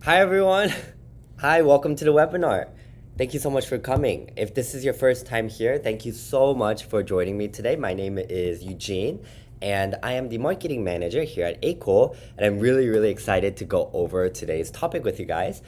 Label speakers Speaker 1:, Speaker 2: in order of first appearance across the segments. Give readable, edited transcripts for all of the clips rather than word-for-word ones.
Speaker 1: Hi everyone. Hi, welcome to the webinar. Thank you so much for coming. If this is your first time here, thank you so much for joining me today. My name is Eugene and I am the marketing manager here at ACOL, and I'm really excited to go over today's topic with you guys.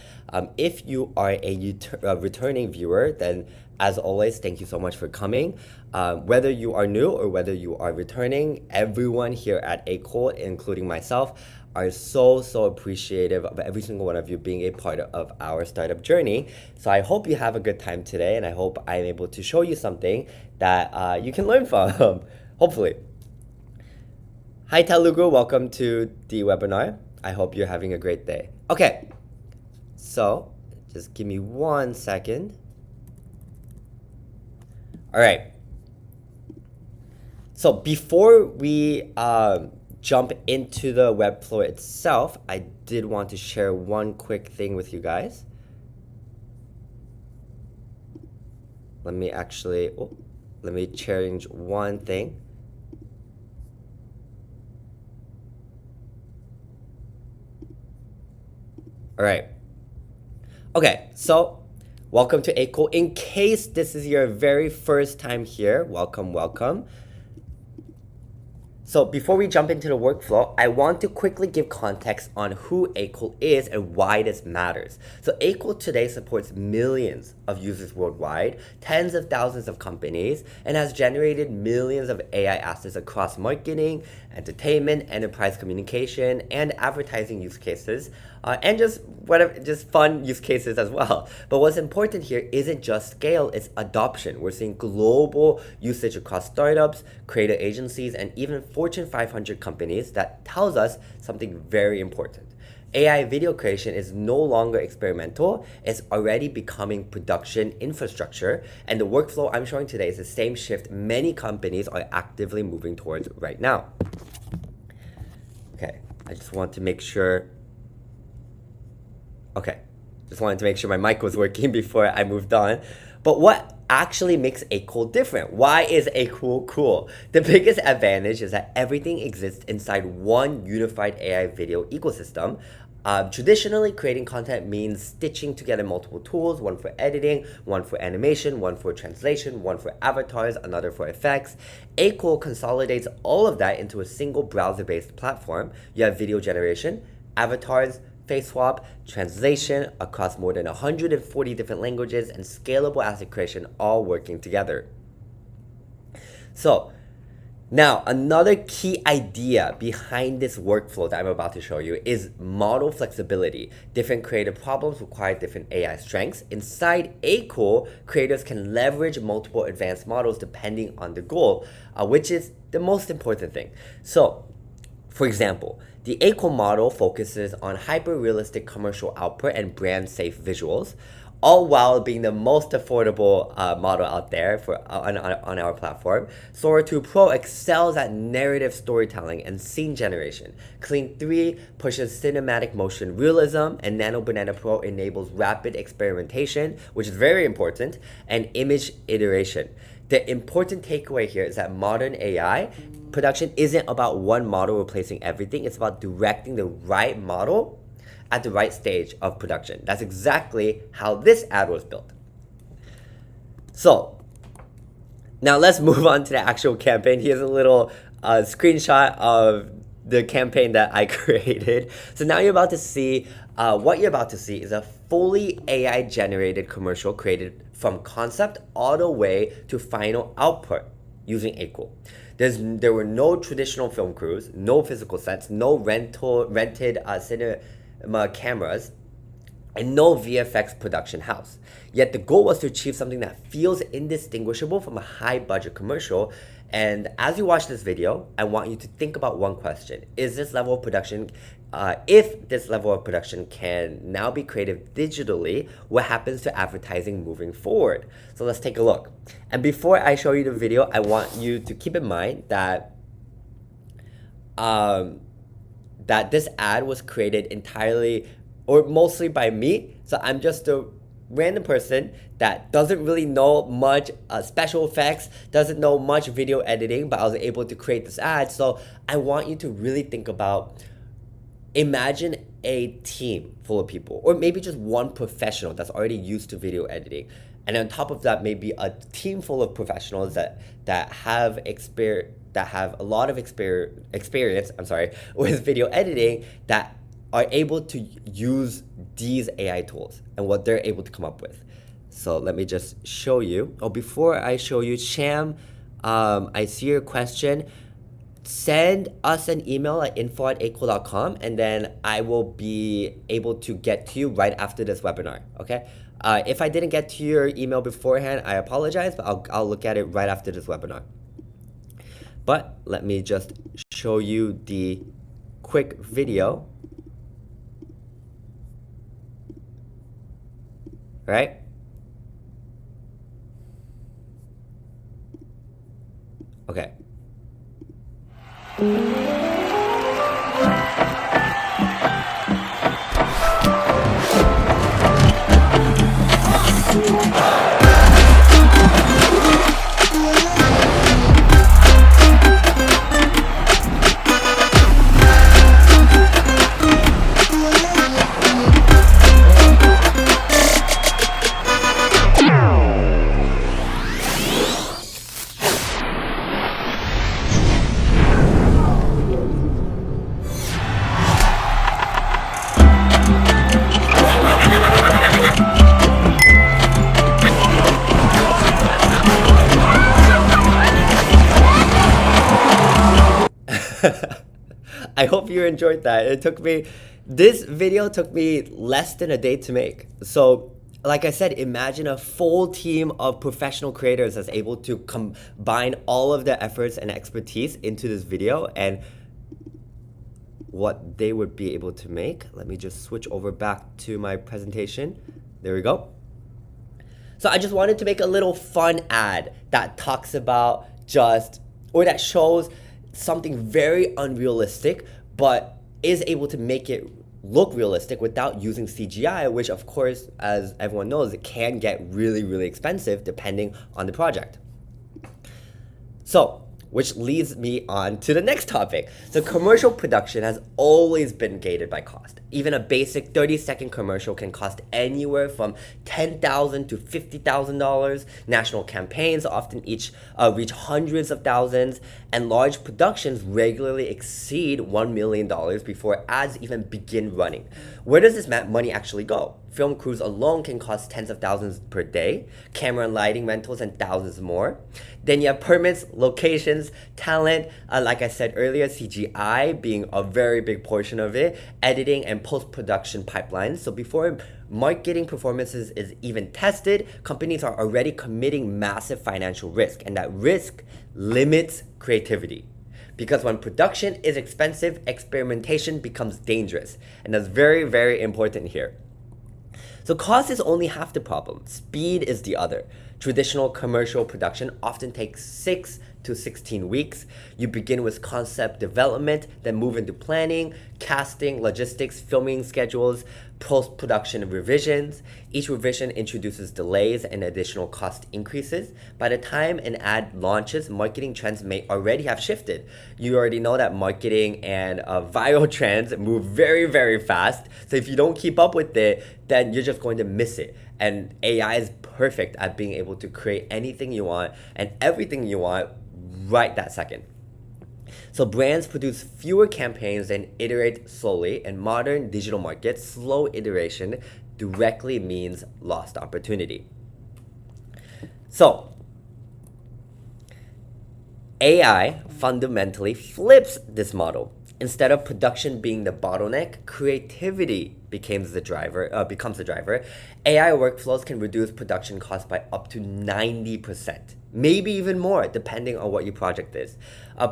Speaker 1: If you are a returning viewer, then as always, thank you so much for coming. Whether you are new or whether you are returning, everyone here at ACOL, including myself, are so appreciative of every single one of you being a part of our startup journey. So I hope you have a good time today, and I hope I'm able to show you something that you can learn from, hopefully. Hi Telugu, welcome to the webinar. I hope you're having a great day. Okay, so just give me 1 second. All right. So before we jump into the Webflow itself, I did want to share one quick thing with you guys. Let me change one thing. All right. Okay, so welcome to ACOL. In case this is your very first time here, welcome. So before we jump into the workflow, I want to quickly give context on who ACOL is and why this matters. So ACOL today supports millions of users worldwide, tens of thousands of companies, and has generated millions of AI assets across marketing, entertainment, enterprise communication, and advertising use cases, and just fun use cases as well. But what's important here isn't just scale, it's adoption. We're seeing global usage across startups, creative agencies, and even Fortune 500 companies. That tells us something very important. AI video creation is no longer experimental, it's already becoming production infrastructure, and the workflow I'm showing today is the same shift many companies are actively moving towards right now. Okay, I just want to make sure. Okay, just wanted to make sure my mic was working before I moved on. But what actually makes ACOL different? Why is ACOL cool? The biggest advantage is that everything exists inside one unified AI video ecosystem. Traditionally, creating content means stitching together multiple tools, one for editing, one for animation, one for translation, one for avatars, another for effects. ACOL consolidates all of that into a single browser-based platform. You have video generation, avatars, face swap, translation across more than 140 different languages, and scalable asset creation all working together. So now another key idea behind this workflow that I'm about to show you is model flexibility. Different creative problems require different AI strengths. Inside ACOL, creators can leverage multiple advanced models depending on the goal, which is the most important thing. So for example, the ACOL model focuses on hyper-realistic commercial output and brand-safe visuals, all while being the most affordable model out there on our platform. Sora 2 Pro excels at narrative storytelling and scene generation. Clean 3 pushes cinematic motion realism, and Nano Banana Pro enables rapid experimentation, which is very important, and image iteration. The important takeaway here is that modern AI production isn't about one model replacing everything. It's about directing the right model at the right stage of production. That's exactly how this ad was built. So now let's move on to the actual campaign. Here's a little screenshot of the campaign that I created. So now you're about to see, what you're about to see is a fully AI generated commercial created from concept all the way to final output using ACOL. There were no traditional film crews, no physical sets, no rented cinema cameras, and no VFX production house. Yet the goal was to achieve something that feels indistinguishable from a high budget commercial. And as you watch this video, I want you to think about one question. Is this level of production, if this level of production can now be created digitally, what happens to advertising moving forward? So let's take a look. And before I show you the video, I want you to keep in mind that that this ad was created entirely or mostly by me. So I'm just a random person that doesn't really know much special effects, doesn't know much video editing, but I was able to create this ad. So I want you to really think about Imagine a team full of people, or maybe just one professional that's already used to video editing. And on top of that, maybe a team full of professionals that have a lot of experience, with video editing, that are able to use these AI tools and what they're able to come up with. So let me just show you. Oh, before I show you, Sham, I see your question. Send us an email at info@acool.com, and then I will be able to get to you right after this webinar, okay? If I didn't get to your email beforehand, I apologize, but I'll look at it right after this webinar. But let me just show you the quick video. Right? Okay. I hope you enjoyed that. This video took me less than a day to make. So like I said, imagine a full team of professional creators that's able to combine all of their efforts and expertise into this video, and what they would be able to make. Let me just switch over back to my presentation. There we go. So I just wanted to make a little fun ad that talks about that shows something very unrealistic, but is able to make it look realistic without using CGI, which of course, as everyone knows, it can get really, really expensive depending on the project. So, which leads me on to the next topic. So commercial production has always been gated by cost. Even a basic 30-second commercial can cost anywhere from $10,000 to $50,000. National campaigns often reach hundreds of thousands, and large productions regularly exceed $1 million before ads even begin running. Where does this money actually go? Film crews alone can cost tens of thousands per day, camera and lighting rentals, and thousands more. Then you have permits, locations, talent, like I said earlier, CGI being a very big portion of it, editing and post-production pipelines. So before marketing performances is even tested, companies are already committing massive financial risk, and that risk limits creativity. Because when production is expensive, experimentation becomes dangerous, and that's very, very important here. So cost is only half the problem. Speed is the other. Traditional commercial production often takes 6 to 16 weeks. You begin with concept development, then move into planning, casting, logistics, filming schedules, post-production revisions. Each revision introduces delays and additional cost increases. By the time an ad launches, marketing trends may already have shifted. You already know that marketing and viral trends move very, very fast. So if you don't keep up with it, then you're just going to miss it. And AI is perfect at being able to create anything you want and everything you want right that second. So brands produce fewer campaigns and iterate slowly. In modern digital markets, slow iteration directly means lost opportunity. So AI fundamentally flips this model. Instead of production being the bottleneck, creativity becomes the driver. AI workflows can reduce production costs by up to 90%, maybe even more, depending on what your project is.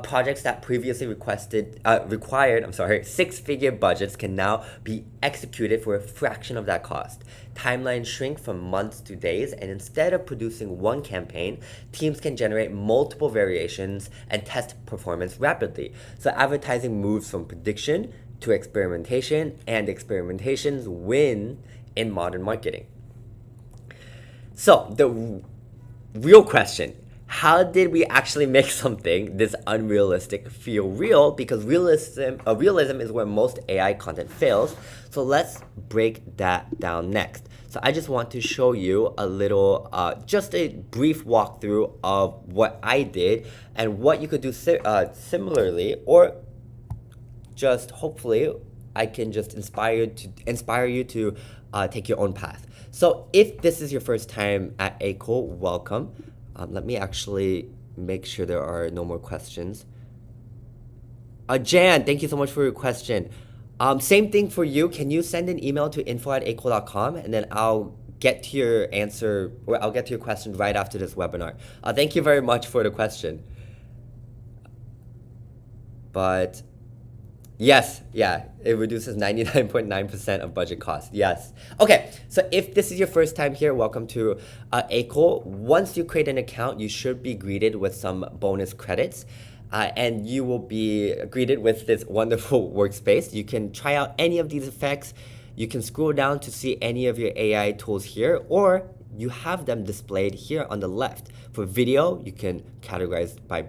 Speaker 1: Projects that previously required six-figure budgets can now be executed for a fraction of that cost. Timelines shrink from months to days, and instead of producing one campaign, teams can generate multiple variations and test performance rapidly. So advertising moves from prediction to experimentation, and experimentations win in modern marketing. So the real question, how did we actually make something this unrealistic feel real? Because realism is where most AI content fails. So let's break that down next. So I just want to show you a little, just a brief walkthrough of what I did and what you could do similarly, or just hopefully I can just inspire you to take your own path. So if this is your first time at ACO, welcome. Let me actually make sure there are no more questions. Jan, thank you so much for your question. Same thing for you. Can you send an email to info@aco.com, and then I'll get to your answer, or I'll get to your question right after this webinar. Thank you very much for the question. But yes, yeah, it reduces 99.9% of budget costs. Yes. Okay, so if this is your first time here, welcome to ACO. Once you create an account, you should be greeted with some bonus credits. And you will be greeted with this wonderful workspace. You can try out any of these effects. You can scroll down to see any of your AI tools here, or you have them displayed here on the left. For video, you can categorize by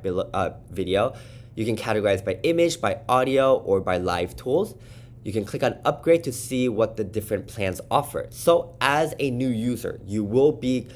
Speaker 1: video. You can categorize by image, by audio, or by live tools. You can click on upgrade to see what the different plans offer. So as a new user, you will be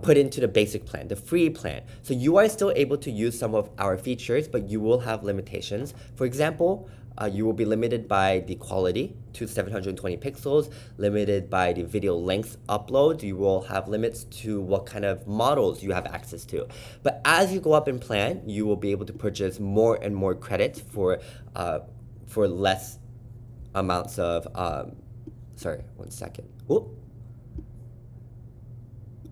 Speaker 1: put into the basic plan, the free plan. So you are still able to use some of our features, but you will have limitations. For example, you will be limited by the quality to 720 pixels, limited by the video length upload. You will have limits to what kind of models you have access to. But as you go up in plan, you will be able to purchase more and more credits for less amounts of, sorry, 1 second. Ooh.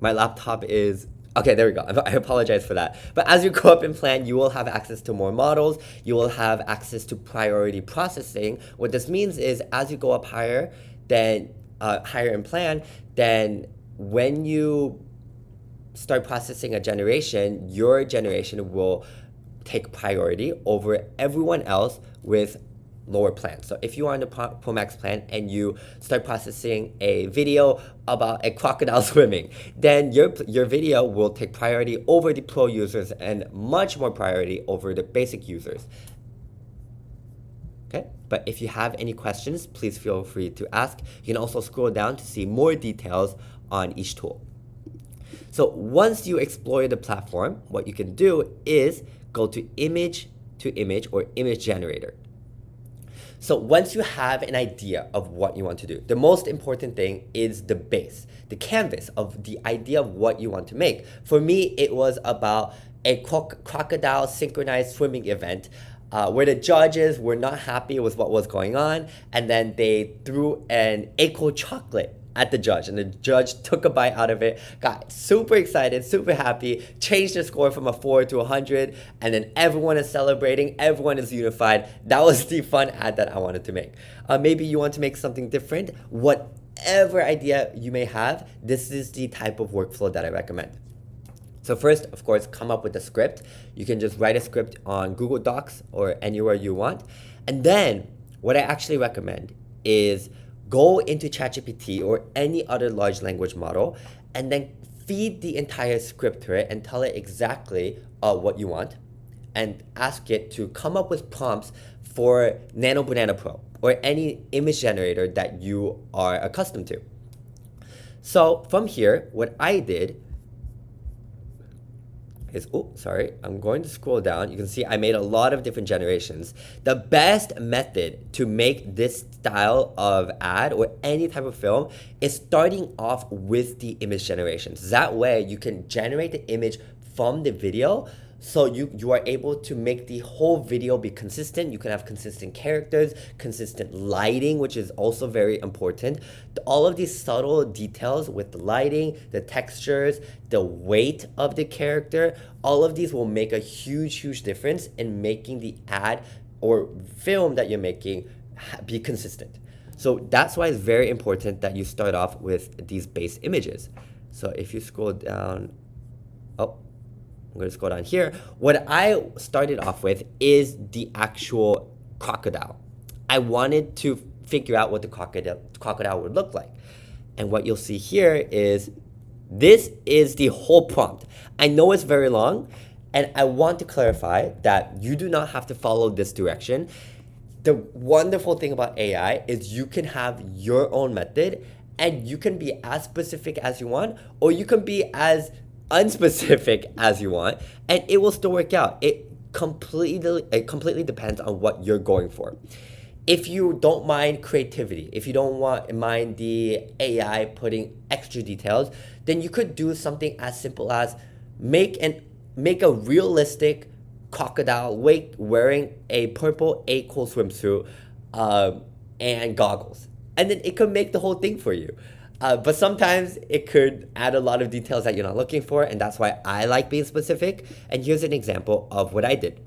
Speaker 1: My laptop is, okay, there we go. I apologize for that. But as you go up in plan, you will have access to more models. You will have access to priority processing. What this means is as you go up higher, then higher in plan, then when you start processing a generation, your generation will take priority over everyone else with lower plan. So if you are on the Pro Max plan and you start processing a video about a crocodile swimming, then your video will take priority over the Pro users and much more priority over the basic users. Okay, but if you have any questions, please feel free to ask. You can also scroll down to see more details on each tool. So once you explore the platform, what you can do is go to image or image generator. So once you have an idea of what you want to do, the most important thing is the base, the canvas of the idea of what you want to make. For me, it was about a crocodile synchronized swimming event where the judges were not happy with what was going on, and then they threw an ACO chocolate at the judge, and the judge took a bite out of it, got super excited, super happy, changed the score from a 4 to 100, and then everyone is celebrating, everyone is unified. That was the fun ad that I wanted to make. Maybe you want to make something different. Whatever idea you may have, this is the type of workflow that I recommend. So first, of course, come up with a script. You can just write a script on Google Docs or anywhere you want. And then what I actually recommend is go into ChatGPT or any other large language model and then feed the entire script to it and tell it exactly what you want, and ask it to come up with prompts for Nano Banana Pro or any image generator that you are accustomed to. So from here, what I did is, oh, sorry, I'm going to scroll down. You can see I made a lot of different generations. The best method to make this style of ad or any type of film is starting off with the image generations. That way you can generate the image from the video, so you are able to make the whole video be consistent. You can have consistent characters, consistent lighting, which is also very important. All of these subtle details with the lighting, the textures, the weight of the character, all of these will make a huge difference in making the ad or film that you're making be consistent. So that's why it's very important that you start off with these base images. So if you scroll down, I'm going to scroll down here. What I started off with is the actual crocodile. I wanted to figure out what the crocodile would look like. And what you'll see here is This is the whole prompt. I know it's very long, and I want to clarify that you do not have to follow this direction. The wonderful thing about AI is you can have your own method, and you can be as specific as you want, or you can be as unspecific as you want, and it will still work out. It completely depends on what you're going for. If you don't mind creativity, if you don't mind the AI putting extra details, then you could do something as simple as make a realistic crocodile wearing a purple 8-cool swimsuit and goggles. And then it could make the whole thing for you. But sometimes it could add a lot of details that you're not looking for, and that's why I like being specific. And here's an example of what I did.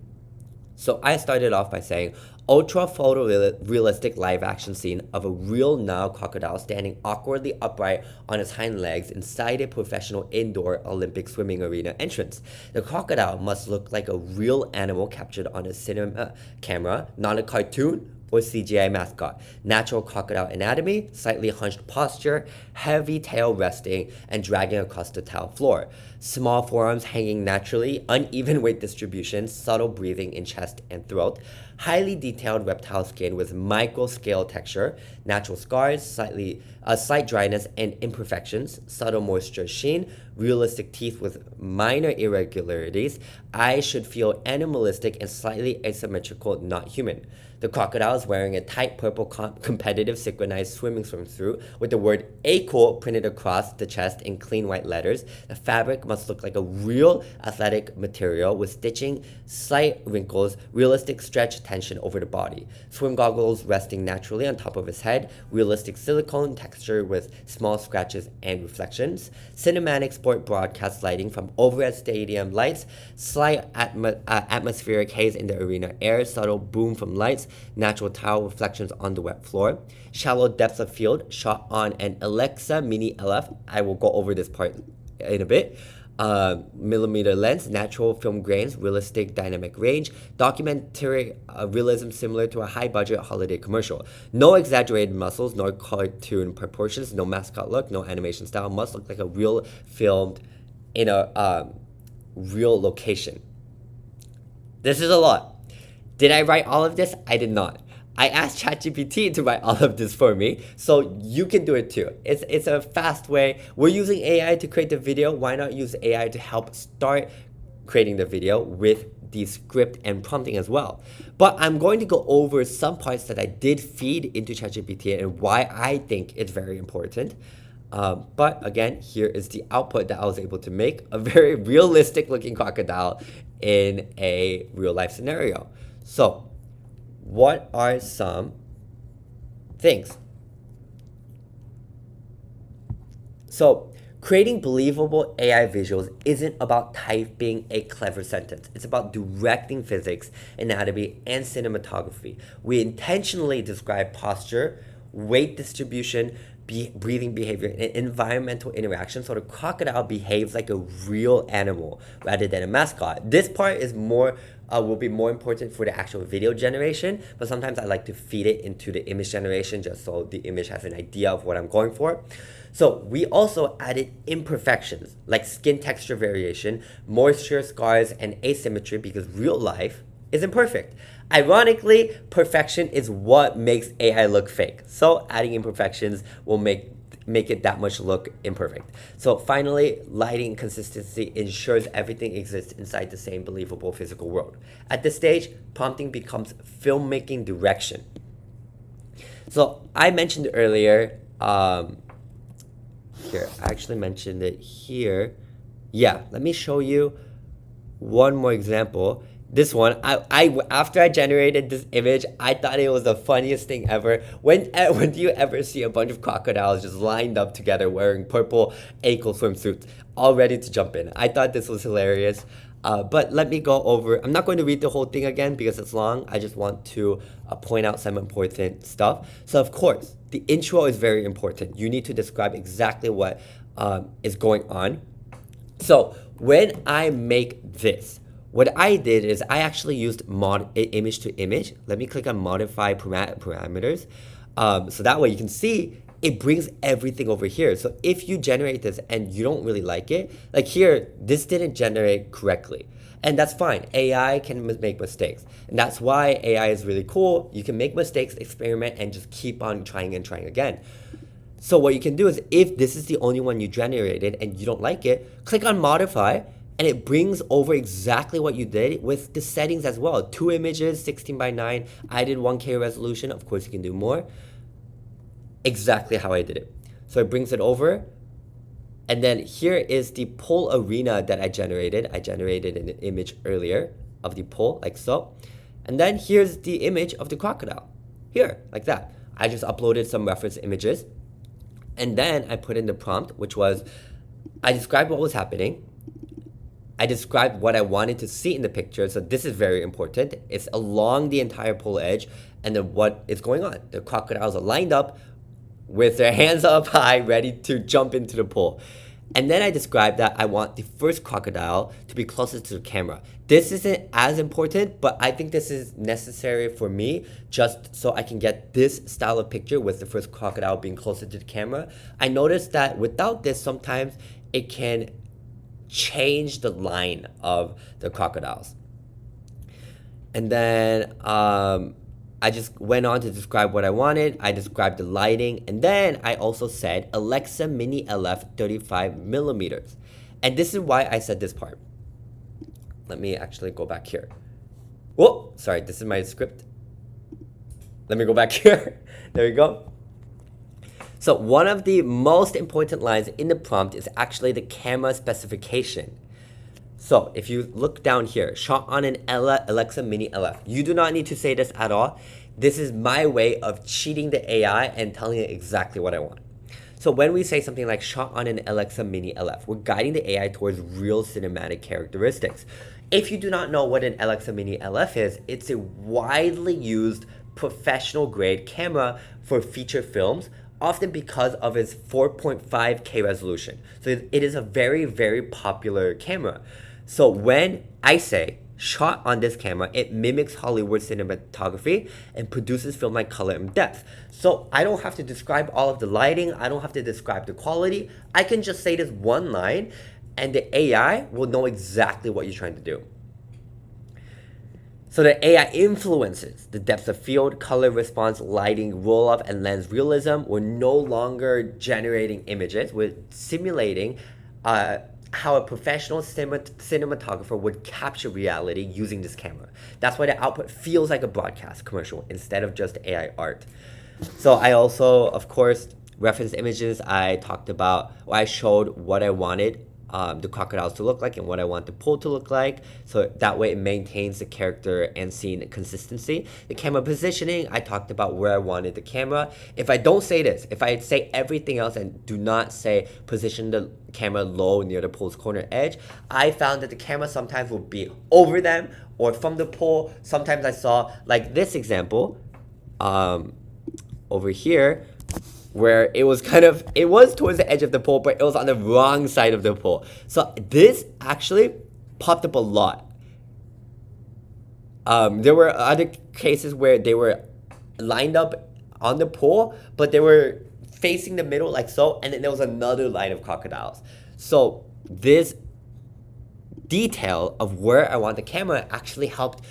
Speaker 1: So I started off by saying, ultra photorealistic live action scene of a real Nile crocodile standing awkwardly upright on its hind legs inside a professional indoor Olympic swimming arena entrance. The crocodile must look like a real animal captured on a cinema camera, not a cartoon or CGI mascot. Natural crocodile anatomy, slightly hunched posture, heavy tail resting and dragging across the tile floor. Small forearms hanging naturally, uneven weight distribution, subtle breathing in chest and throat. Highly detailed reptile skin with micro scale texture, natural scars, slight dryness and imperfections, subtle moisture sheen, realistic teeth with minor irregularities. Eyes should feel animalistic and slightly asymmetrical, not human. The crocodile is wearing a tight purple competitive synchronized swimming swimsuit with the word "A-Cool" printed across the chest in clean white letters. The fabric must look like a real athletic material with stitching, slight wrinkles, realistic stretch tension over the body. Swim goggles resting naturally on top of his head, realistic silicone texture with small scratches and reflections. Cinematic sport broadcast lighting from overhead stadium lights, slight atmospheric haze in the arena air, subtle boom from lights, natural tile reflections on the wet floor. Shallow depths of field shot on an Alexa Mini LF. I will go over this part in a bit. Millimeter lens, natural film grains, realistic dynamic range, documentary realism similar to a high-budget holiday commercial. No exaggerated muscles, no cartoon proportions, no mascot look, no animation style. Must look like a real filmed in a real location. This is a lot. Did I write all of this? I did not. I asked ChatGPT to write all of this for me, so you can do it too. It's a fast way. We're using AI to create the video. Why not use AI to help start creating the video with the script and prompting as well? But I'm going to go over some parts that I did feed into ChatGPT and why I think it's very important. But again, here is the output that I was able to make, a very realistic looking crocodile in a real life scenario. So, what are some things? So, creating believable AI visuals isn't about typing a clever sentence. It's about directing physics, anatomy, and cinematography. We intentionally describe posture, weight distribution, breathing behavior, and environmental interaction so the crocodile behaves like a real animal rather than a mascot. This part is will be more important for the actual video generation, but sometimes I like to feed it into the image generation just so the image has an idea of what I'm going for. So we also added imperfections like skin texture variation, moisture, scars, and asymmetry because real life is imperfect. Ironically, perfection is what makes AI look fake. So adding imperfections will make it that much look imperfect. So finally, lighting consistency ensures everything exists inside the same believable physical world. At this stage, prompting becomes filmmaking direction. So I mentioned earlier, here, I actually mentioned it here. Yeah, let me show you one more example. This one, after I generated this image, I thought it was the funniest thing ever. When do you ever see a bunch of crocodiles just lined up together wearing purple 8-cool swimsuits, all ready to jump in? I thought this was hilarious. But let me go over, I'm not going to read the whole thing again because it's long. I just want to point out some important stuff. So of course, the intro is very important. You need to describe exactly what is going on. So when I make this, what I did is I actually used image to image. Let me click on modify parameters. So that way you can see it brings everything over here. So if you generate this and you don't really like it, like here, this didn't generate correctly. And that's fine. AI can make mistakes. And that's why AI is really cool. You can make mistakes, experiment, and just keep on trying and trying again. So what you can do is, if this is the only one you generated and you don't like it, click on modify, and it brings over exactly what you did with the settings as well. 2 images, 16:9. I did 1K resolution. Of course, you can do more. Exactly how I did it. So it brings it over. And then here is the pole arena that I generated. I generated an image earlier of the pole, like so. And then here's the image of the crocodile. Here, like that. I just uploaded some reference images. And then I put in the prompt, which was, I described what was happening. I described what I wanted to see in the picture. So this is very important. It's along the entire pole edge. And then what is going on? The crocodiles are lined up with their hands up high, ready to jump into the pool. And then I described that I want the first crocodile to be closest to the camera. This isn't as important, but I think this is necessary for me just so I can get this style of picture with the first crocodile being closer to the camera. I noticed that without this, sometimes it can change the line of the crocodiles. And then I just went on to describe what I wanted. I described the lighting, and then I also said Alexa Mini LF 35 millimeters. And this is why I said this part. Let me actually go back here. Whoa, sorry, this is my script. Let me go back here. There we go. So one of the most important lines in the prompt is actually the camera specification. So if you look down here, shot on an Alexa Mini LF, you do not need to say this at all. This is my way of cheating the AI and telling it exactly what I want. So when we say something like shot on an Alexa Mini LF, we're guiding the AI towards real cinematic characteristics. If you do not know what an Alexa Mini LF is, it's a widely used professional grade camera for feature films, often because of its 4.5K resolution. So it is a very, very popular camera. So when I say shot on this camera, it mimics Hollywood cinematography and produces film like color and depth. So I don't have to describe all of the lighting. I don't have to describe the quality. I can just say this one line and the AI will know exactly what you're trying to do. So the AI influences the depth of field, color response, lighting, roll-up, and lens realism. We're no longer generating images. We're simulating how a professional cinematographer would capture reality using this camera. That's why the output feels like a broadcast commercial instead of just AI art. So I also, of course, referenced images. I talked about, or I showed what I wanted the crocodiles to look like and what I want the pool to look like. So that way it maintains the character and scene consistency. The camera positioning, I talked about where I wanted the camera. If I don't say this, if I say everything else and do not say position the camera low near the pool's corner edge, I found that the camera sometimes will be over them or from the pool. Sometimes I saw, like this example, over here, where it was towards the edge of the pool, but it was on the wrong side of the pool. So this actually popped up a lot. There were other cases where they were lined up on the pool, but they were facing the middle like so, and then there was another line of crocodiles. So this detail of where I want the camera actually helped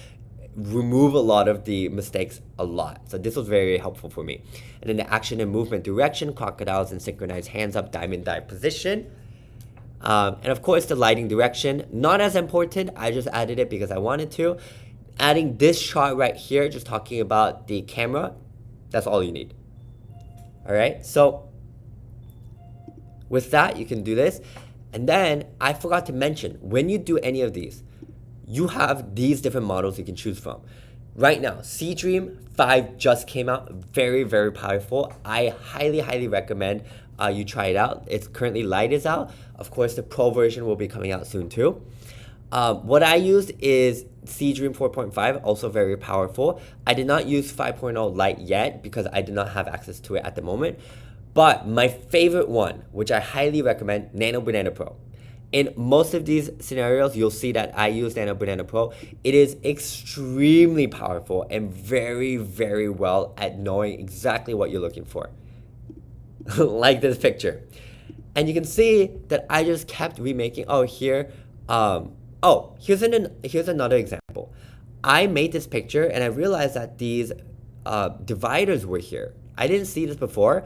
Speaker 1: remove a lot of the mistakes a lot. So this was very helpful for me. And then the action and movement direction, crocodiles and synchronized hands up, diamond dive position. And of course the lighting direction, not as important. I just added it because I wanted to. Adding this shot right here, just talking about the camera, that's all you need. All right, so with that, you can do this. And then I forgot to mention, when you do any of these, you have these different models you can choose from. Right now, Seedream 5 just came out, very, very powerful. I highly, highly recommend you try it out. It's currently light is out. Of course, the pro version will be coming out soon too. What I used is Seedream 4.5, also very powerful. I did not use 5.0 Lite yet because I did not have access to it at the moment. But my favorite one, which I highly recommend, Nano Banana Pro. In most of these scenarios, you'll see that I use Nano Banana Pro. It is extremely powerful and very, very well at knowing exactly what you're looking for. like this picture. And you can see that I just kept remaking. Oh, here, here's another example. I made this picture and I realized that these dividers were here. I didn't see this before,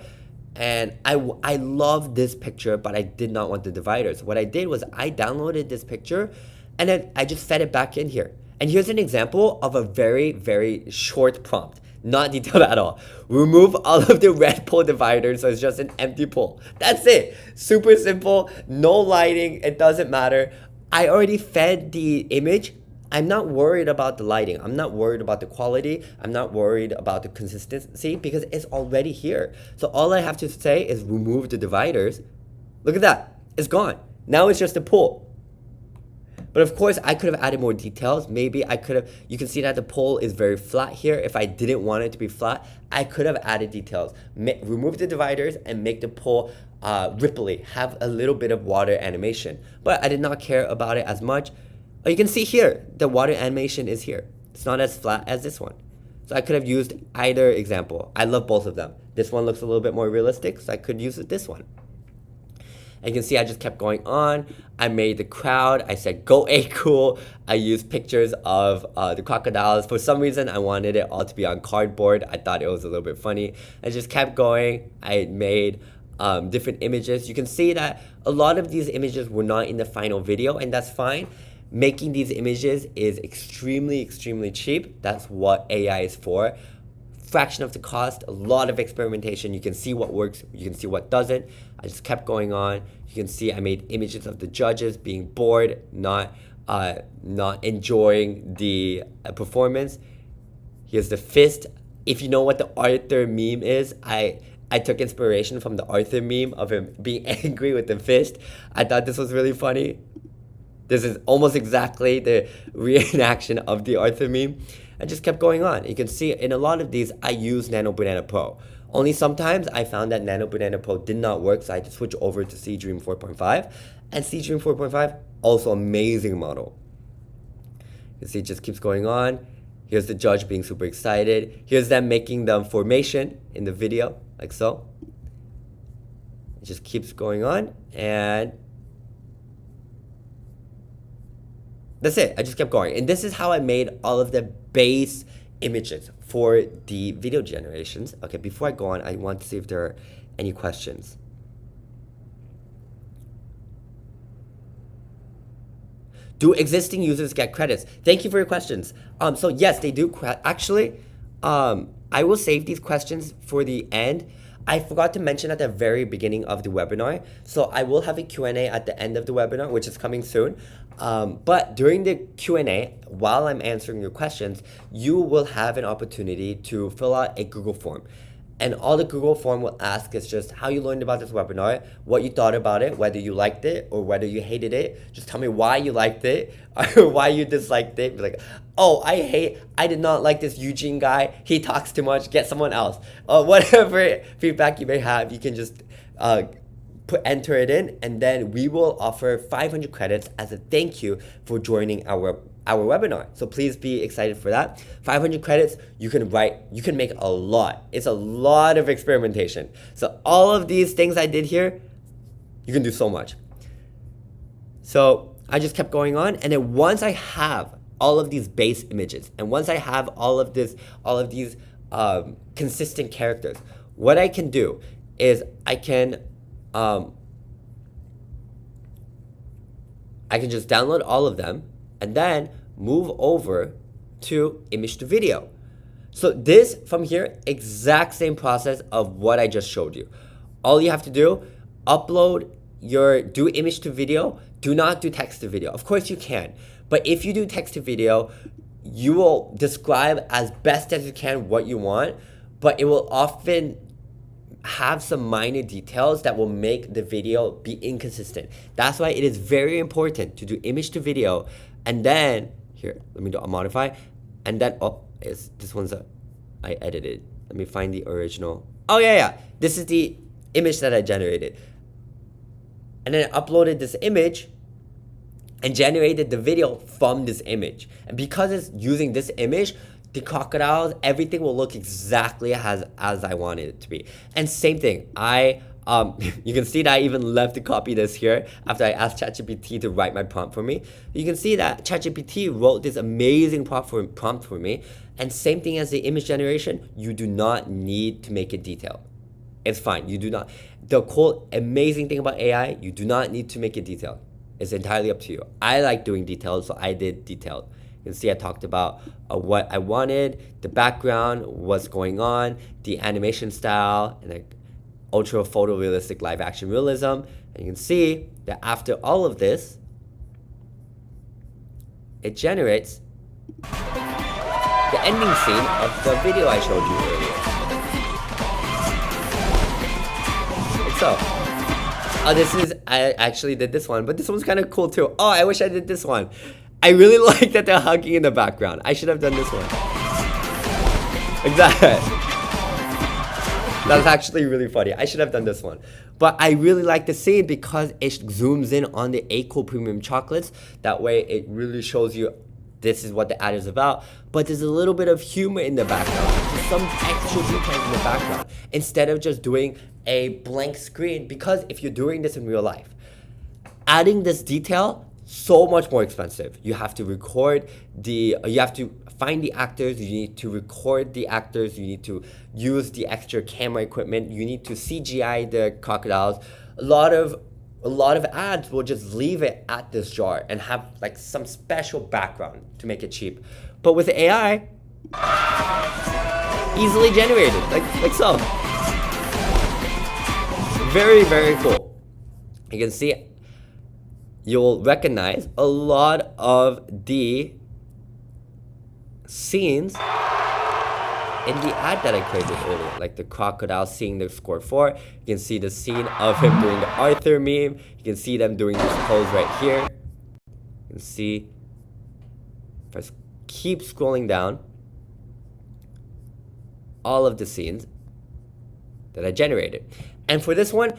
Speaker 1: and I love this picture, but I did not want the dividers. What I did was I downloaded this picture, and then I just fed it back in here. And here's an example of a very, very short prompt. Not detailed at all. Remove all of the red pole dividers so it's just an empty pole. That's it. Super simple. No lighting. It doesn't matter. I already fed the image. I'm not worried about the lighting. I'm not worried about the quality. I'm not worried about the consistency because it's already here. So all I have to say is remove the dividers. Look at that. It's gone. Now it's just a pole. But of course, I could have added more details. Maybe I could have, you can see that the pole is very flat here. If I didn't want it to be flat, I could have added details. Remove the dividers and make the pole ripply, have a little bit of water animation. But I did not care about it as much. Oh, you can see here, the water animation is here. It's not as flat as this one. So I could have used either example. I love both of them. This one looks a little bit more realistic, so I could use this one. And you can see I just kept going on. I made the crowd. I said, go A cool. I used pictures of the crocodiles. For some reason, I wanted it all to be on cardboard. I thought it was a little bit funny. I just kept going. I made different images. You can see that a lot of these images were not in the final video, and that's fine. Making these images is extremely, extremely cheap. That's what AI is for. Fraction of the cost, a lot of experimentation. You can see what works, you can see what doesn't. I just kept going on. You can see I made images of the judges being bored, not enjoying the performance. Here's the fist. If you know what the Arthur meme is, I took inspiration from the Arthur meme of him being angry with the fist. I thought this was really funny. This is almost exactly the reenaction of the Arthur meme. I just kept going on. You can see in a lot of these, I use Nano Banana Pro. Only sometimes I found that Nano Banana Pro did not work, so I had to switch over to Seedream 4.5. And Seedream 4.5, also amazing model. You can see it just keeps going on. Here's the judge being super excited. Here's them making the formation in the video, like so. It just keeps going on, and that's it. I just kept going. And this is how I made all of the base images for the video generations. Okay, before I go on, I want to see if there are any questions. Do existing users get credits? Thank you for your questions. So yes, they do. Actually, I will save these questions for the end. I forgot to mention at the very beginning of the webinar. So I will have a Q&A at the end of the webinar, which is coming soon. But during the Q&A, while I'm answering your questions, you will have an opportunity to fill out a Google form. And all the Google form will ask is just how you learned about this webinar, what you thought about it, whether you liked it or whether you hated it. Just tell me why you liked it or why you disliked it. Be like, oh, I did not like this Eugene guy. He talks too much. Get someone else. Whatever feedback you may have, you can just enter it in, and then we will offer 500 credits as a thank you for joining our webinar. So please be excited for that. 500 credits, you can make a lot. It's a lot of experimentation. So all of these things I did here, you can do so much. So I just kept going on, and then once I have all of these base images, and once I have all of these consistent characters, what I can do is I can just download all of them and then move over to image to video. So this from here, exact same process of what I just showed you. All you have to do, do image to video, do not do text to video. Of course you can, but if you do text to video, you will describe as best as you can what you want, but it will often have some minor details that will make the video be inconsistent. That's why it is very important to do image to video, and then here, let me do a modify, and then this one's I edited. Let me find the original. Oh yeah, this is the image that I generated, and then I uploaded this image and generated the video from this image. And because it's using this image, the crocodiles, everything will look exactly as I wanted it to be. And same thing, you can see that I even left to copy this here after I asked ChatGPT to write my prompt for me. You can see that ChatGPT wrote this amazing prompt for me. And same thing as the image generation, you do not need to make it detailed. It's fine. You do not. The cool, amazing thing about AI, you do not need to make it detailed. It's entirely up to you. I like doing detailed, so I did detailed. You can see I talked about what I wanted, the background, what's going on, the animation style, and the ultra photorealistic live action realism. And you can see that after all of this, it generates the ending scene of the video I showed you earlier. Like so. I actually did this one, but this one's kind of cool too. Oh, I wish I did this one. I really like that they're hugging in the background. I should have done this one. Like that. That's actually really funny. I should have done this one. But I really like the scene because it zooms in on the A-Cool premium chocolates. That way it really shows you this is what the ad is about. But there's a little bit of humor in the background. Just some extra details in the background. Instead of just doing a blank screen. Because if you're doing this in real life, adding this detail, so much more expensive. You have to record you have to find the actors, you need to record the actors, you need to use the extra camera equipment, you need to CGI the crocodiles. A lot of ads will just leave it at this jar and have like some special background to make it cheap. But with AI, easily generated, like so. Very, very cool. You can see you'll recognize a lot of the scenes in the ad that I created earlier, like the crocodile seeing the score 4. You can see the scene of him doing the Arthur meme. You can see them doing this pose right here. You can see, if I keep scrolling down, all of the scenes that I generated. And for this one,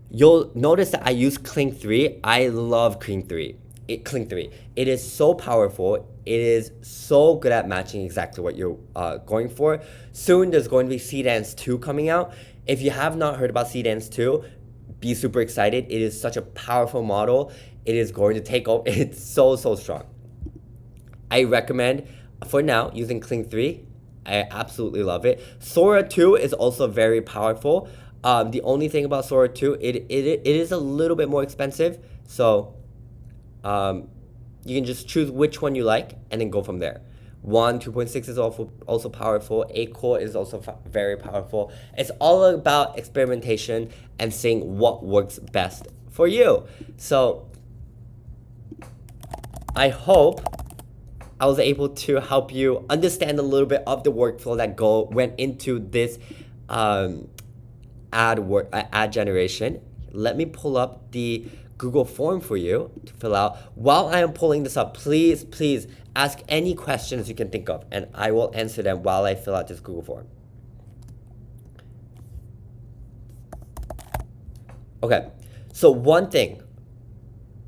Speaker 1: you'll notice that I use Kling 3. I love Kling 3. Kling 3. It is so powerful. It is so good at matching exactly what you're going for. Soon there's going to be Seedance 2 coming out. If you have not heard about Seedance 2, be super excited. It is such a powerful model. It is going to take over. It's so strong. I recommend, for now, using Kling 3. I absolutely love it. Sora 2 is also very powerful. The only thing about Sora 2, it is a little bit more expensive. So you can just choose which one you like and then go from there. 2.6 is also powerful. A-Cool is also very powerful. It's all about experimentation and seeing what works best for you. So I hope I was able to help you understand a little bit of the workflow that went into this ad generation. Let me pull up the Google form for you to fill out. While I am pulling this up, please ask any questions you can think of, and I will answer them while I fill out this Google form. Okay, so one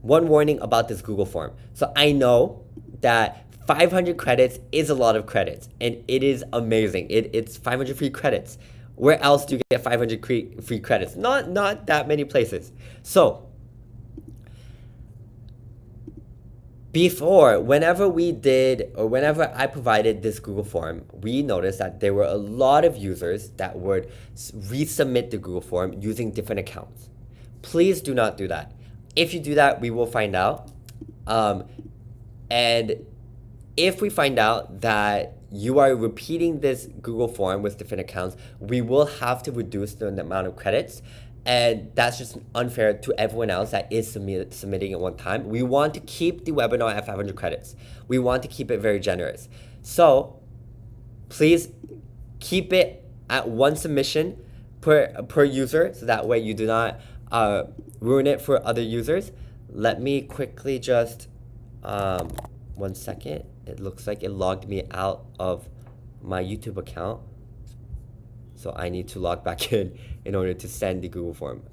Speaker 1: warning about this Google form. So I know that 500 credits is a lot of credits, and it is amazing. It's 500 free credits. Where else do you get 500 free credits? Not that many places. So before, whenever I provided this Google form, we noticed that there were a lot of users that would resubmit the Google form using different accounts. Please do not do that. If you do that, we will find out. And if we find out that you are repeating this Google form with different accounts, we will have to reduce the amount of credits. And that's just unfair to everyone else that is submitting at one time. We want to keep the webinar at 500 credits. We want to keep it very generous. So please keep it at one submission per user, so that way you do not ruin it for other users. Let me quickly just, 1 second. It looks like it logged me out of my YouTube account. So I need to log back in order to send the Google form.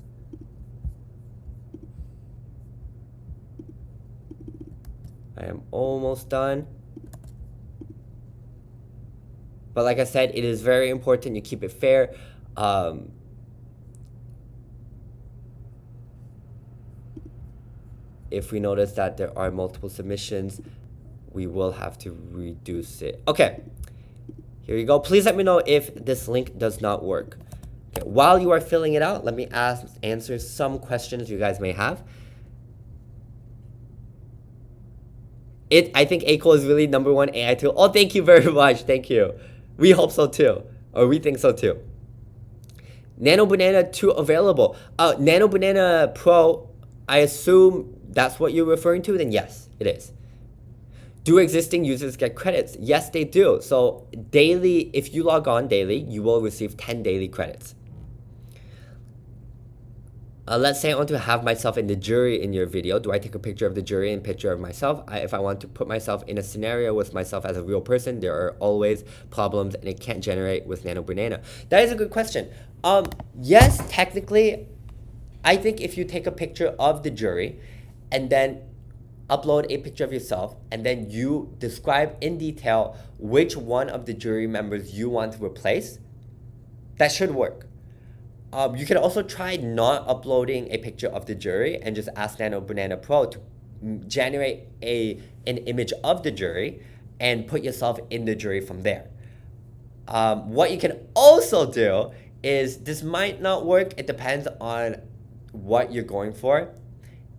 Speaker 1: I am almost done. But like I said, it is very important you keep it fair. If we notice that there are multiple submissions, we will have to reduce it. Okay, here you go. Please let me know if this link does not work. Okay, while you are filling it out, let me answer some questions you guys may have. I think A-Cool is really #1 AI tool. Oh, thank you very much. Thank you. We hope so too. Or we think so too. Nano Banana 2 available. Nano Banana Pro, I assume that's what you're referring to, then yes, it is. Do existing users get credits? Yes, they do. So daily, if you log on daily, you will receive 10 daily credits. Let's say I want to have myself in the jury in your video. Do I take a picture of the jury and picture of myself? If I want to put myself in a scenario with myself as a real person, there are always problems and it can't generate with Nano Banana. That is a good question. Yes, technically, I think if you take a picture of the jury and then upload a picture of yourself and then you describe in detail which one of the jury members you want to replace, that should work. You can also try not uploading a picture of the jury and just ask Nano Banana Pro to generate an image of the jury and put yourself in the jury from there. What you can also do is, this might not work, it depends on what you're going for,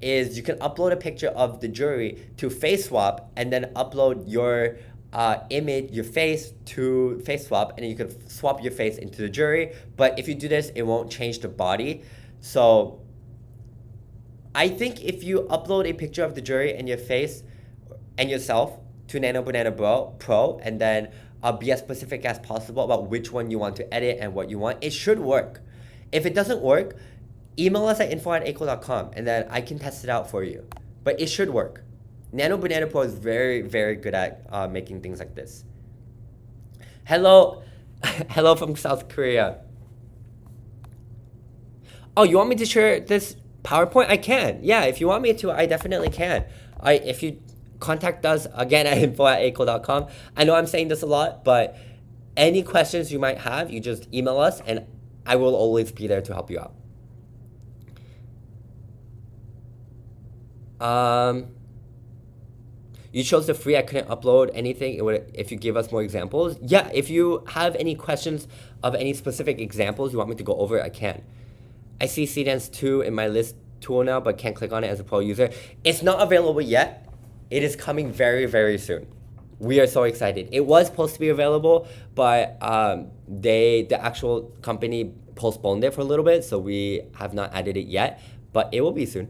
Speaker 1: is you can upload a picture of the jury to face swap and then upload your image, your face to face swap, and then you can swap your face into the jury. But if you do this, it won't change the body. So I think if you upload a picture of the jury and your face and yourself to Nano Banana Pro and then be as specific as possible about which one you want to edit and what you want, it should work. If it doesn't work, email us at info@aco.com and then I can test it out for you. But it should work. Nano Banana Pro is very, very good at making things like this. Hello, hello from South Korea. Oh, you want me to share this PowerPoint? I can. Yeah, if you want me to, I definitely can. If you contact us again at info@aco.com. I know I'm saying this a lot, but any questions you might have, you just email us and I will always be there to help you out. You chose the free, I couldn't upload anything. It would, if you give us more examples. Yeah, if you have any questions of any specific examples you want me to go over, I can. I see CDance 2 in my list tool now, but can't click on it as a pro user. It's not available yet. It is coming very, very soon. We are so excited. It was supposed to be available, but the actual company postponed it for a little bit, so we have not added it yet, but it will be soon.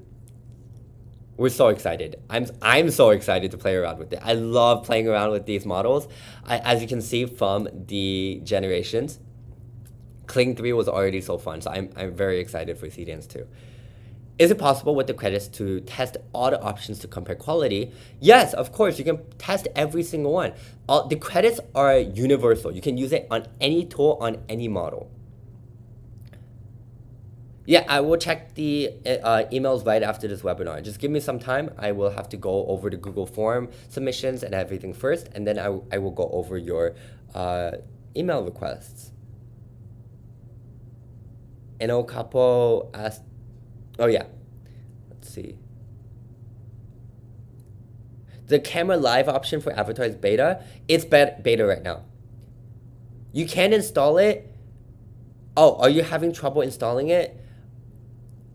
Speaker 1: We're so excited. I'm so excited to play around with it. I love playing around with these models. As you can see from the generations, Kling 3 was already so fun, so I'm very excited for CDance 2. Is it possible with the credits to test all the options to compare quality? Yes, of course, you can test every single one. The credits are universal. You can use it on any tool, on any model. Yeah, I will check the emails right after this webinar. Just give me some time. I will have to go over the Google form submissions and everything first, and then I will go over your email requests. Eno Capo asked, oh yeah, let's see. The camera live option for Avatar is beta. It's beta right now. You can install it. Oh, are you having trouble installing it?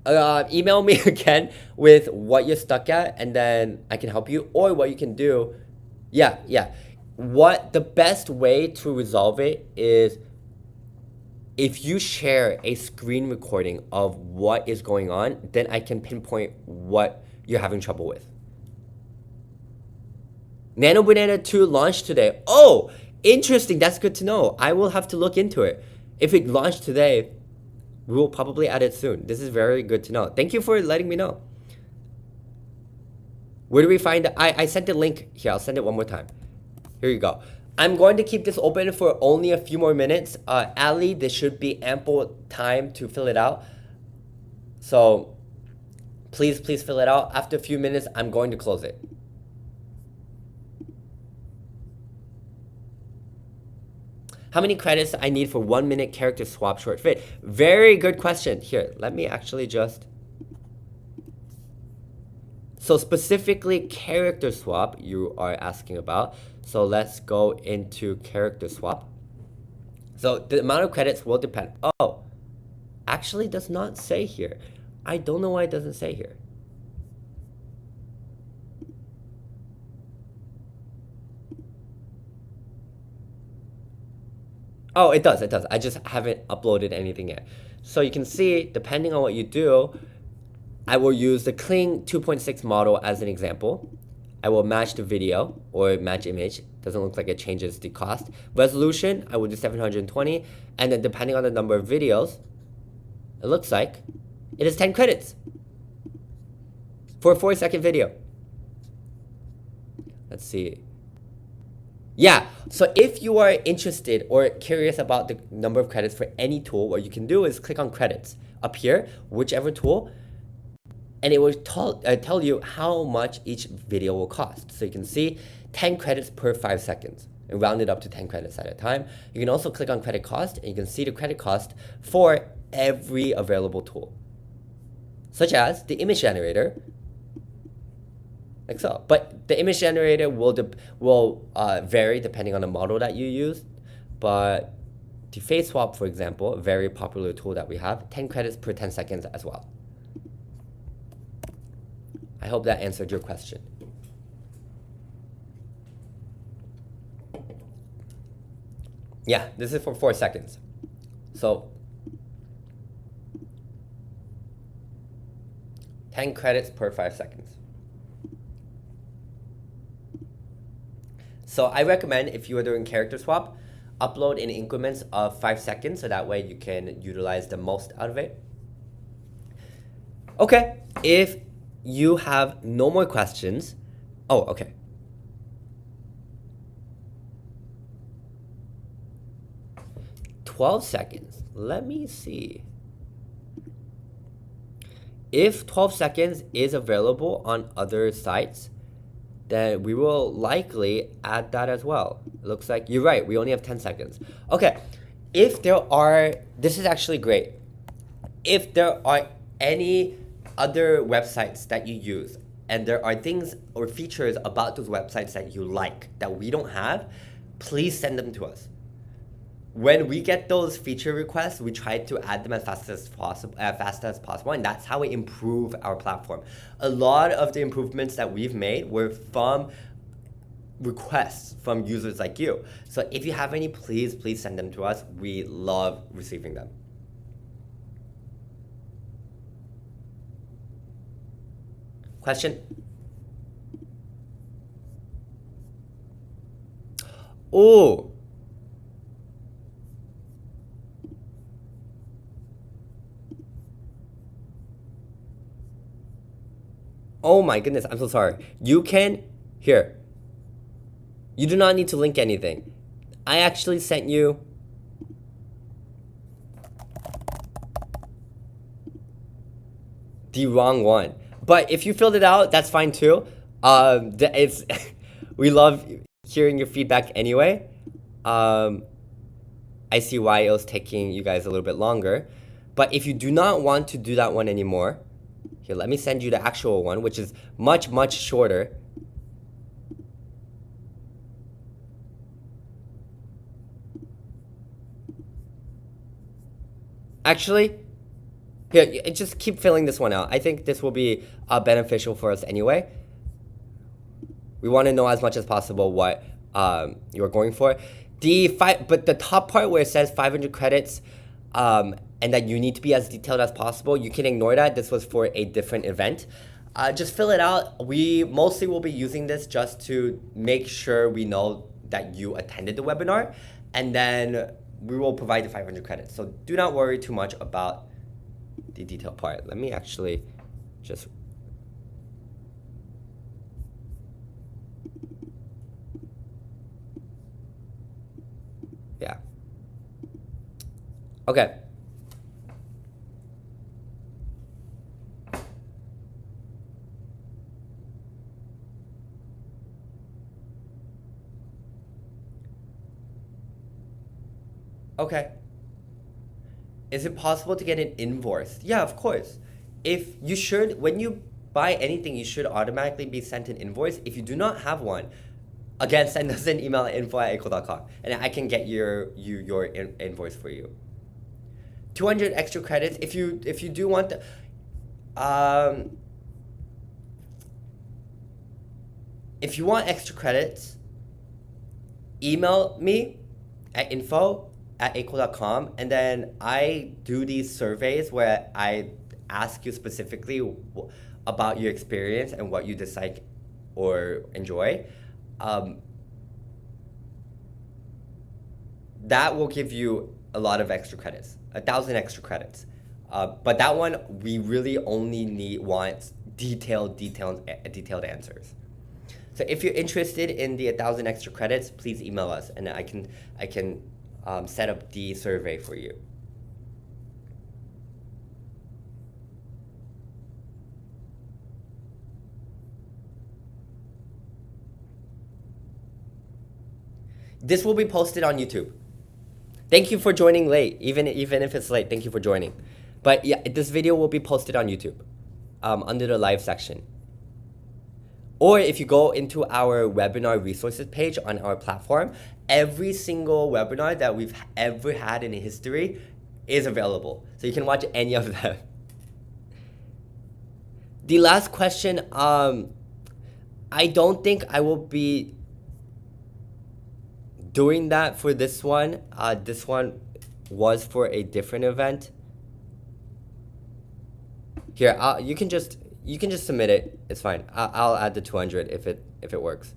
Speaker 1: Email me again with what you're stuck at and then I can help you. Or what you can do, yeah. What the best way to resolve it is if you share a screen recording of what is going on, then I can pinpoint what you're having trouble with. Nano Banana 2 launched today. Oh, interesting. That's good to know. I will have to look into it. If it launched today, we will probably add it soon. This is very good to know. Thank you for letting me know. Where do we find it? I sent the link here. I'll send it one more time. Here you go. I'm going to keep this open for only a few more minutes. Ali, this should be ample time to fill it out. So please fill it out. After a few minutes, I'm going to close it. How many credits I need for 1 minute character swap short vid? Very good question. Here, let me actually just... So specifically character swap you are asking about. So let's go into character swap. So the amount of credits will depend. Oh, actually does not say here. I don't know why it doesn't say here. Oh, it does, it does. I just haven't uploaded anything yet. So you can see, depending on what you do, I will use the Kling 2.6 model as an example. I will match the video or match image. Doesn't look like it changes the cost. Resolution, I will do 720. And then depending on the number of videos, it looks like it is 10 credits for a 4-second video. Let's see. Yeah, so if you are interested or curious about the number of credits for any tool, what you can do is click on credits up here, whichever tool, and it will tell you how much each video will cost. So you can see 10 credits per 5 seconds and round it up to 10 credits at a time. You can also click on credit cost and you can see the credit cost for every available tool, such as the image generator, like so. But the image generator will vary depending on the model that you use. But the face swap, for example, a very popular tool that we have, 10 credits per 10 seconds as well. I hope that answered your question. Yeah, this is for 4 seconds. So 10 credits per 5 seconds. So I recommend, if you are doing character swap, upload in increments of 5 seconds so that way you can utilize the most out of it. Okay, if you have no more questions. Oh, okay. $12 seconds. Let me see. If 12 seconds is available on other sites, then we will likely add that as well. It looks like you're right. We only have 10 seconds. Okay. If there are, this is actually great. If there are any other websites that you use and there are things or features about those websites that you like that we don't have, please send them to us. When we get those feature requests, we try to add them as fast as possible, and that's how we improve our platform. A lot of the improvements that we've made were from requests from users like you. So if you have any, please send them to us. We love receiving them. Question? Oh. Oh my goodness, I'm so sorry. You can, here. You do not need to link anything. I actually sent you the wrong one. But if you filled it out, that's fine too. It's we love hearing your feedback anyway. I see why it was taking you guys a little bit longer. But if you do not want to do that one anymore, here, let me send you the actual one, which is much, much shorter. Actually, here, just keep filling this one out. I think this will be beneficial for us anyway. We want to know as much as possible what you're going for. But the top part where it says 500 credits and that you need to be as detailed as possible, you can ignore that. This was for a different event. Just fill it out. We mostly will be using this just to make sure we know that you attended the webinar, and then we will provide the 500 credits. So do not worry too much about the detailed part. Let me actually just... Yeah. Okay. Okay. Is it possible to get an invoice? Yeah, of course. If you should, when you buy anything, you should automatically be sent an invoice. If you do not have one, again, send us an email at info@equal.com and I can get your invoice for you. 200 extra credits. If you do want the, if you want extra credits, email me at info@equal.com and then I do these surveys where I ask you specifically about your experience and what you dislike or enjoy. That will give you a lot of extra credits, 1,000 extra credits. But that one we really only want detailed answers. So if you're interested in the 1,000 extra credits, please email us and I can set up the survey for you. This will be posted on YouTube. Thank you for joining late, even if it's late. Thank you for joining. But yeah, this video will be posted on YouTube, under the live section. Or if you go into our webinar resources page on our platform, every single webinar that we've ever had in history is available. So you can watch any of them. The last question, I don't think I will be doing that for this one. This one was for a different event. Here, you can just submit it. It's fine. I'll add the 200 if it works.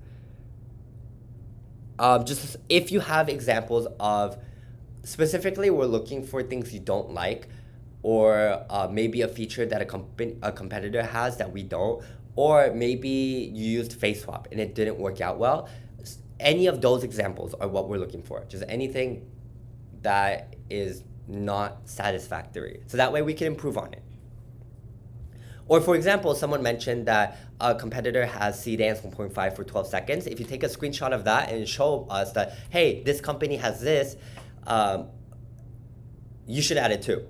Speaker 1: Just if you have examples of, specifically, we're looking for things you don't like, or maybe a feature that a competitor has that we don't, or maybe you used face swap and it didn't work out well. Any of those examples are what we're looking for. Just anything that is not satisfactory. So that way we can improve on it. Or for example, someone mentioned that a competitor has CDance 1.5 for 12 seconds. If you take a screenshot of that and show us that, hey, this company has this, you should add it too.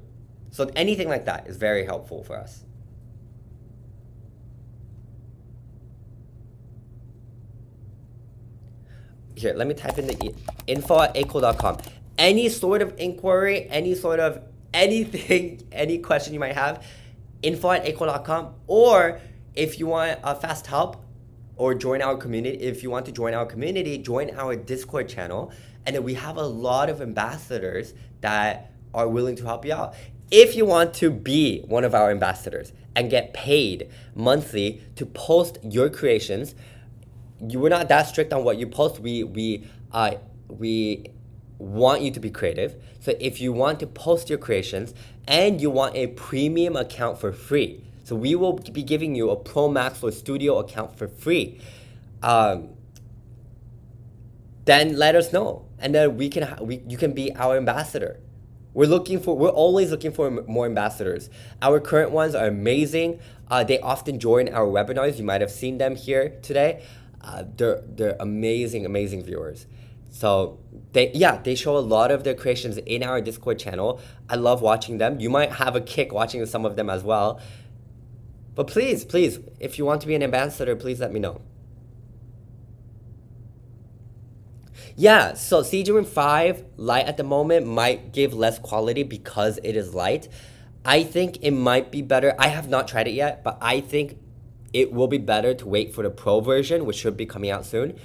Speaker 1: So anything like that is very helpful for us. Here, let me type in the info@equal.com. Any sort of inquiry, any sort of anything, any question you might have, info@equal.com. Or if you want fast help or join our community, if you want to join our community, join our Discord channel. And then we have a lot of ambassadors that are willing to help you out. If you want to be one of our ambassadors and get paid monthly to post your creations, we're not that strict on what you post. We want you to be creative. So if you want to post your creations and you want a premium account for free, so we will be giving you a Pro Max or Studio account for free, then let us know, and then you can be our ambassador. We're always looking for more ambassadors. Our current ones are amazing. They often join our webinars. You might have seen them here today. They're amazing viewers. So they show a lot of their creations in our Discord channel. I love watching them. You might have a kick watching some of them as well. But please, if you want to be an ambassador, please let me know. Yeah, so Seedroom 5 light at the moment might give less quality because it is light. I think it might be better. I have not tried it yet, but I think it will be better to wait for the Pro version, which should be coming out soon.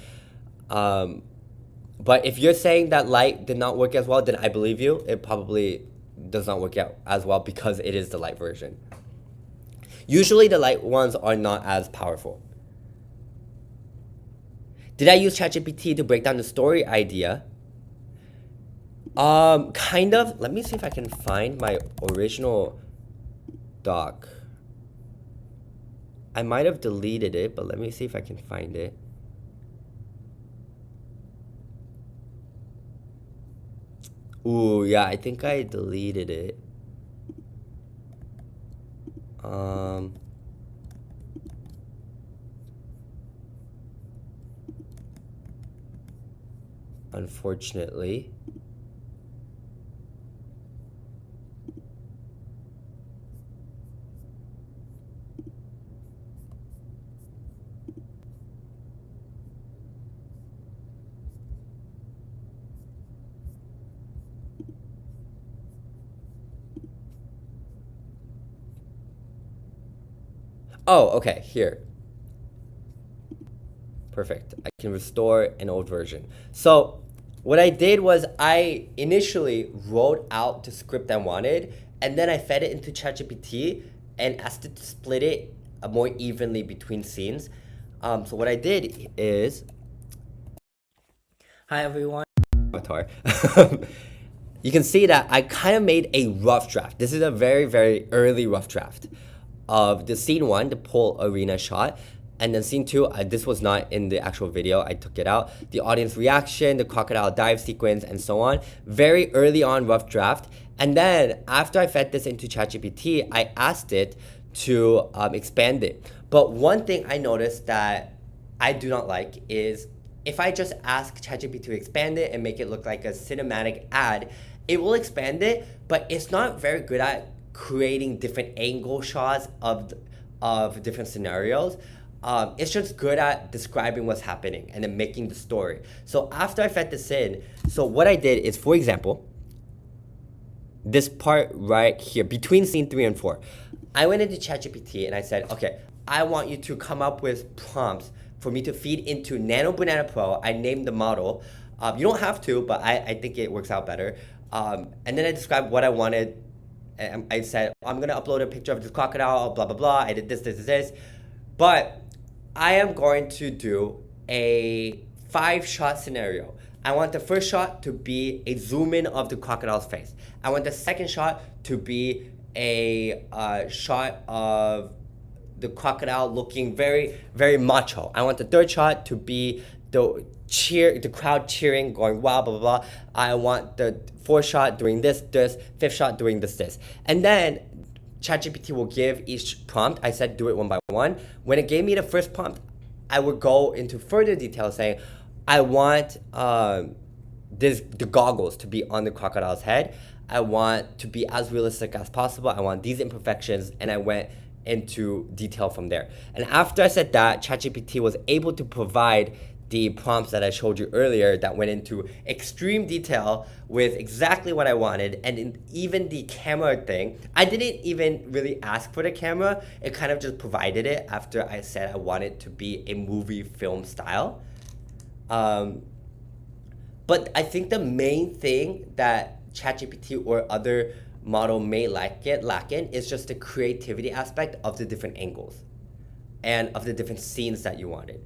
Speaker 1: But if you're saying that light did not work as well, then I believe you. It probably does not work out as well because it is the light version. Usually the light ones are not as powerful. Did I use ChatGPT to break down the story idea? Kind of. Let me see if I can find my original doc. I might have deleted it, but let me see if I can find it. Ooh, yeah, I think I deleted it. Unfortunately. Oh, okay, here. Perfect. I can restore an old version. So what I did was I initially wrote out the script I wanted, and then I fed it into ChatGPT and asked it to split it more evenly between scenes. So what I did is, hi everyone, avatar. You can see that I kind of made a rough draft. This is a very, very early rough draft of the scene one, the pool arena shot. And then scene two, this was not in the actual video, I took it out. The audience reaction, the crocodile dive sequence, and so on. Very early on rough draft. And then after I fed this into ChatGPT, I asked it to expand it. But one thing I noticed that I do not like is if I just ask ChatGPT to expand it and make it look like a cinematic ad, it will expand it, but it's not very good at creating different angle shots of different scenarios. It's just good at describing what's happening and then making the story. So after I fed this in, so what I did is, for example, this part right here, between scene 3 and 4, I went into ChatGPT and I said, okay, I want you to come up with prompts for me to feed into Nano Banana Pro. I named the model. You don't have to, but I think it works out better. And then I described what I wanted. And I said, I'm gonna upload a picture of this crocodile, blah, blah, blah. I did this. But I am going to do a 5-shot scenario. I want the first shot to be a zoom in of the crocodile's face. I want the second shot to be a shot of the crocodile looking very, very macho. I want the third shot to be the crowd cheering, going wow, blah, blah, blah. I want the fourth shot doing this, fifth shot doing this. And then ChatGPT will give each prompt. I said do it one by one. When it gave me the first prompt, I would go into further detail saying, I want the goggles to be on the crocodile's head. I want to be as realistic as possible. I want these imperfections, and I went into detail from there. And after I said that, ChatGPT was able to provide the prompts that I showed you earlier that went into extreme detail with exactly what I wanted. And even the camera thing, I didn't even really ask for the camera. It kind of just provided it after I said I wanted it to be a movie film style. But I think the main thing that ChatGPT or other model may lack in is just the creativity aspect of the different angles and of the different scenes that you wanted.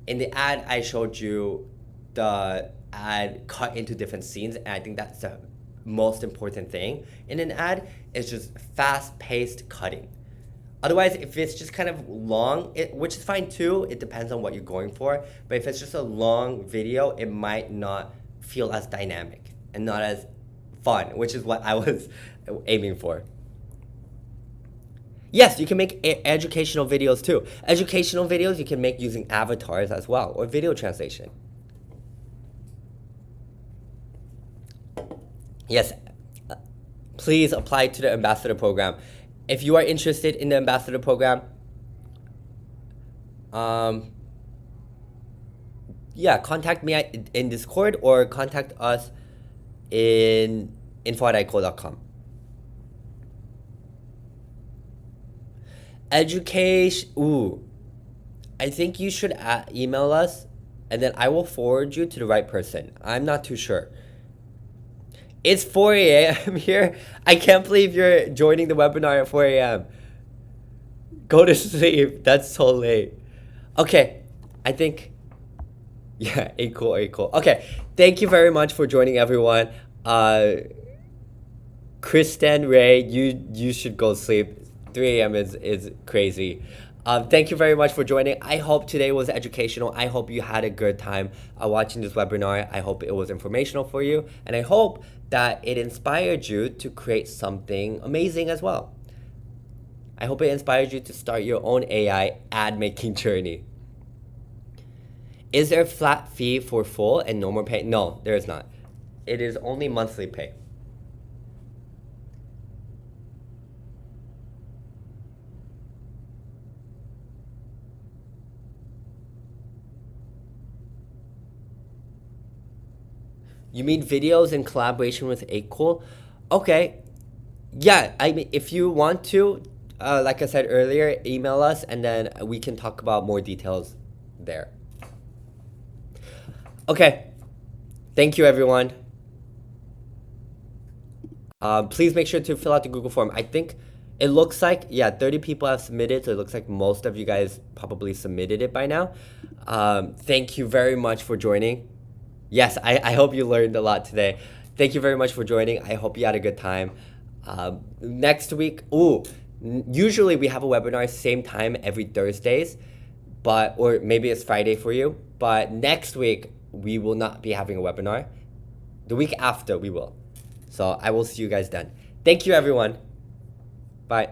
Speaker 1: In the ad, I showed you the ad cut into different scenes, and I think that's the most important thing in an ad is just fast-paced cutting. Otherwise, if it's just kind of long, which is fine too, it depends on what you're going for, but if it's just a long video, it might not feel as dynamic and not as fun, which is what I was aiming for. Yes, you can make educational videos too. Educational videos you can make using avatars as well, or video translation. Yes, please apply to the ambassador program. If you are interested in the ambassador program, yeah, contact me in Discord or contact us in info@ico.com. Education, I think you should email us and then I will forward you to the right person. I'm not too sure. It's 4 a.m. here. I can't believe you're joining the webinar at 4 a.m. Go to sleep. That's so late. Okay, I think, yeah, cool. Okay, thank you very much for joining, everyone. Kristen, Ray, you should go sleep. 3 a.m. is crazy. Thank you very much for joining. I hope today was educational. I hope you had a good time watching this webinar. I hope it was informational for you. And I hope that it inspired you to create something amazing as well. I hope it inspired you to start your own AI ad making journey. Is there a flat fee for full and no more pay? No, there is not. It is only monthly pay. You mean videos in collaboration with Acool? Okay. Yeah, I mean, if you want to, like I said earlier, email us and then we can talk about more details there. Okay. Thank you, everyone. Please make sure to fill out the Google form. I think it looks like, yeah, 30 people have submitted, so it looks like most of you guys probably submitted it by now. Thank you very much for joining. Yes, I hope you learned a lot today. Thank you very much for joining. I hope you had a good time. Next week, usually we have a webinar same time every Thursdays, or maybe it's Friday for you, but next week we will not be having a webinar. The week after we will. So I will see you guys then. Thank you, everyone. Bye.